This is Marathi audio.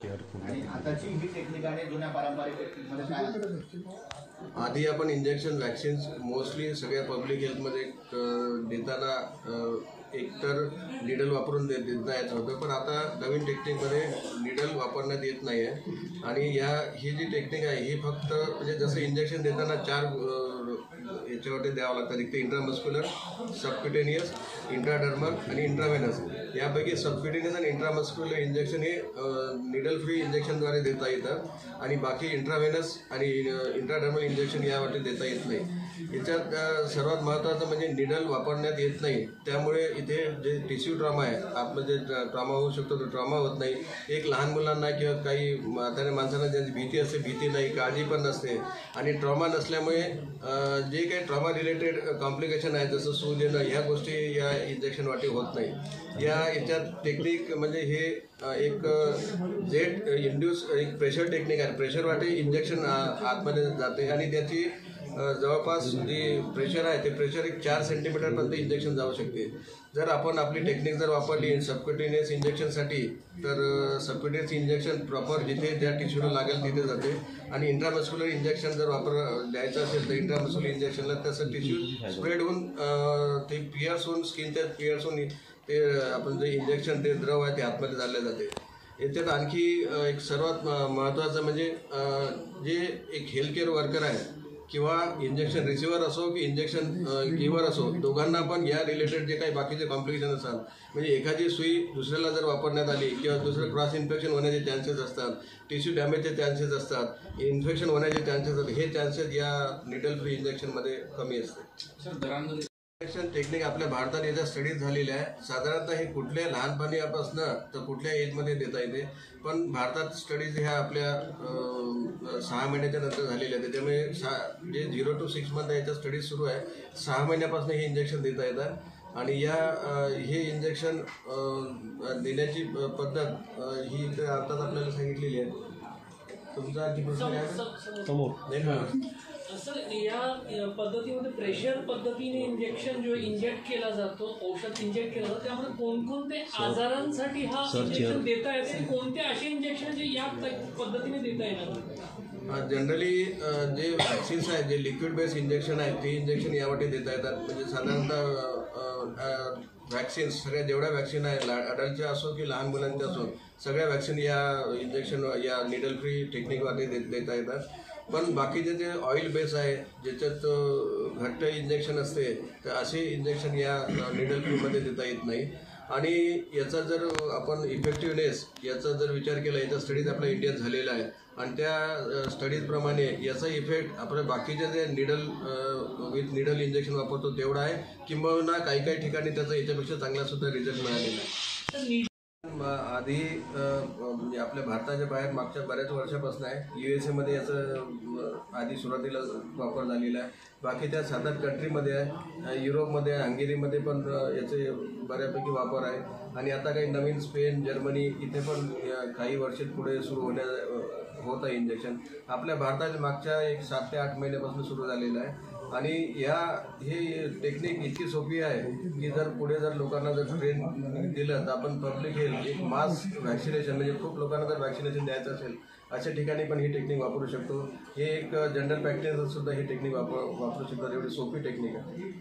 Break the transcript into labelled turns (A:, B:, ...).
A: आणि आताची ही टेक्निक आहे जुन्या पारंपरिक टेक्निकमध्ये काय?
B: आधी आपण इंजेक्शन वॅक्सिन्स मोस्टली सगळ्या पब्लिक हेल्थमध्ये देताना एकतर निडल वापरून देता येत होतं, पण आता नवीन टेक्निकमध्ये निडल वापरण्यात येत नाही आहे. आणि ही जी टेक्निक आहे ही फक्त म्हणजे जसं इंजेक्शन देताना 4 याच्यावरती द्यावं लागतं, एक तर इंट्रामस्क्युलर, सबक्युटेनियस, इंट्राडर्मल आणि इंट्राव्हेनस. यापैकी सबक्युटेनियस आणि इंट्रामस्क्युलर इंजेक्शन हे निडल फ्री इंजेक्शनद्वारे देता येतं आणि बाकी इंट्राव्हेनस आणि इंट्राडर्मल इंजेक्शन यावरती देता येत नाही. याच्यात सर्वात महत्त्वाचं म्हणजे निडल वापरण्यात येत नाही, त्यामुळे इथे जे टिश्यू ट्रॉमा आहे, आतमध्ये ट्रॉमा होऊ शकतो तो ट्रॉमा होत नाही. एक लहान मुलांना किंवा काही म्हाताऱ्या माणसांना ज्यांची भीती असते, भीती नाही, काळजी पण नसते. आणि ट्रॉमा नसल्यामुळे जे काही ट्रॉमा रिलेटेड कॉम्प्लिकेशन आहे जसं सूज येणं ह्या गोष्टी या इंजेक्शनवाटी होत नाही. याच्यात टेक्निक म्हणजे हे एक जेट इंड्यूस एक प्रेशर टेक्निक आहे. प्रेशरवाटी इंजेक्शन आतमध्ये जाते आणि त्याची जवळपास जी प्रेशर आहे ते प्रेशर एक 4 सेंटीमीटरपर्यंत इंजेक्शन जाऊ शकते. जर आपण आपली टेक्निक जर वापरली सबक्युटेनियस इंजेक्शनसाठी तर सबक्युटेनियस इंजेक्शन प्रॉपर जिथे ज्या टिश्यूला लागेल तिथे जाते आणि इंट्रामस्क्युलर इंजेक्शन जर द्यायचं असेल तर इंट्रामस्क्युलर इंजेक्शनला तसं टिश्यू स्प्रेड होऊन ते पिअर्स होऊन स्किनच्या पिअर्स होऊन ते आपण जे इंजेक्शन ते द्रव आहे ते आतमध्ये चालले जाते. याच्यात आणखी एक सर्वात महत्त्वाचं म्हणजे जे एक हेल्थ केअर वर्कर आहे किंवा इंजेक्शन रिसिव्हर असो की इंजेक्शन गिव्हर असो, दोघांना पण या रिलेटेड जे काही बाकीचे कॉम्प्लिकेशन असतात, म्हणजे एखादी सुई दुसऱ्याला जर वापरण्यात आली किंवा दुसरं क्रॉस इन्फेक्शन होण्याचे चान्सेस असतात, टिश्यू डॅमेजचे चान्सेस असतात, इन्फेक्शन होण्याचे चान्सेस असतात, हे चान्सेस या निडल फ्री इंजेक्शनमध्ये कमी असते. इंजेक्शन टेक्निक आपल्या भारतात याच्या स्टडीज झालेल्या आहे. साधारणतः हे कुठल्या लहानपणापासून तर कुठल्या एजमध्ये देता येते, पण भारतात स्टडीज ह्या आपल्या 6 महिन्याच्या नंतर झालेल्या आहेत. त्याच्यामुळे जे 0 to 6 मंथ याच्या स्टडीज सुरू आहे. 6 महिन्यापासून हे इंजेक्शन देता येतात आणि हे इंजेक्शन देण्याची पद्धत ही तर आताच आपल्याला सांगितलेली आहे. तुमचा आणखी प्रश्न आहे समोर?
C: सर, या पद्धतीमध्ये प्रेशर पद्धतीने इंजेक्शन जो इंजेक्ट केला जातो, औषध इंजेक्ट केलं जातं, त्यामुळे कोणकोणते आजारांसाठी हा इंजेक्शन देता येते? कोणते असे इंजेक्शन जे या पद्धतीने देता येणार?
B: जनरली जे वॅक्सिन्स आहेत, जे लिक्विड बेस्ड इंजेक्शन आहेत ते इंजेक्शन यावाटे देता येतात. म्हणजे साधारणतः वॅक्सिन्स सगळ्या जेवढ्या वॅक्सिन आहे, अडल्टचे असो की लहान मुलांचे असो, सगळ्या वॅक्सिन या इंजेक्शन या निडल फ्री टेक्निकवाटे देता येतात. पण बाकीचे जे ऑइल बेस आहे ज्याच्यात घट्ट इंजेक्शन असते तर असे इंजेक्शन या निडल फ्रीमध्ये देता येत नाही. आणि याचा जर आपण इफेक्टिव्हनेस याचा जर विचार केला, याचा स्टडीज आपल्या इंडियात झालेला आहे आणि त्या स्टडीजप्रमाणे याचा इफेक्ट आपल्या बाकीचे जे विथ निडल इंजेक्शन वापरतो तेवढा आहे, किंबहुना काही ठिकाणी त्याचा याच्यापेक्षा चांगलासुद्धा रिझल्ट मिळालेला आहे. आधी म्हणजे आपल्या भारताच्या बाहेर मागच्या बऱ्याच वर्षापासून आहे. USA याचं आधी सुरुवातीला वापर झालेला आहे. बाकी त्या 7-8 कंट्रीमध्ये आहे. युरोपमध्ये आहे, हंगेरीमध्ये पण याचे बऱ्यापैकी वापर आहे. आणि आता काही नवीन स्पेन, जर्मनी इथे पण काही वर्ष पुढे सुरू होत आहे इंजेक्शन. आपल्या भारताच्या मागच्या एक 7 ते 8 महिन्यापासून सुरू झालेलं आहे. आणि हे टेक्निक इतकी सोपी आहे की पुढे जर लोकांना जर ट्रेन दिलं तर आपण पब्लिक हेल्थ एक मास व्हॅक्सिनेशन म्हणजे खूप लोकांना जर व्हॅक्सिनेशन द्यायचं असेल अशा ठिकाणी पण ही टेक्निक वापरू शकतो. हे एक जनरल प्रॅक्टिस सुद्धा ही टेक्निक वापरू शकतात. एवढी सोपी टेक्निक आहे.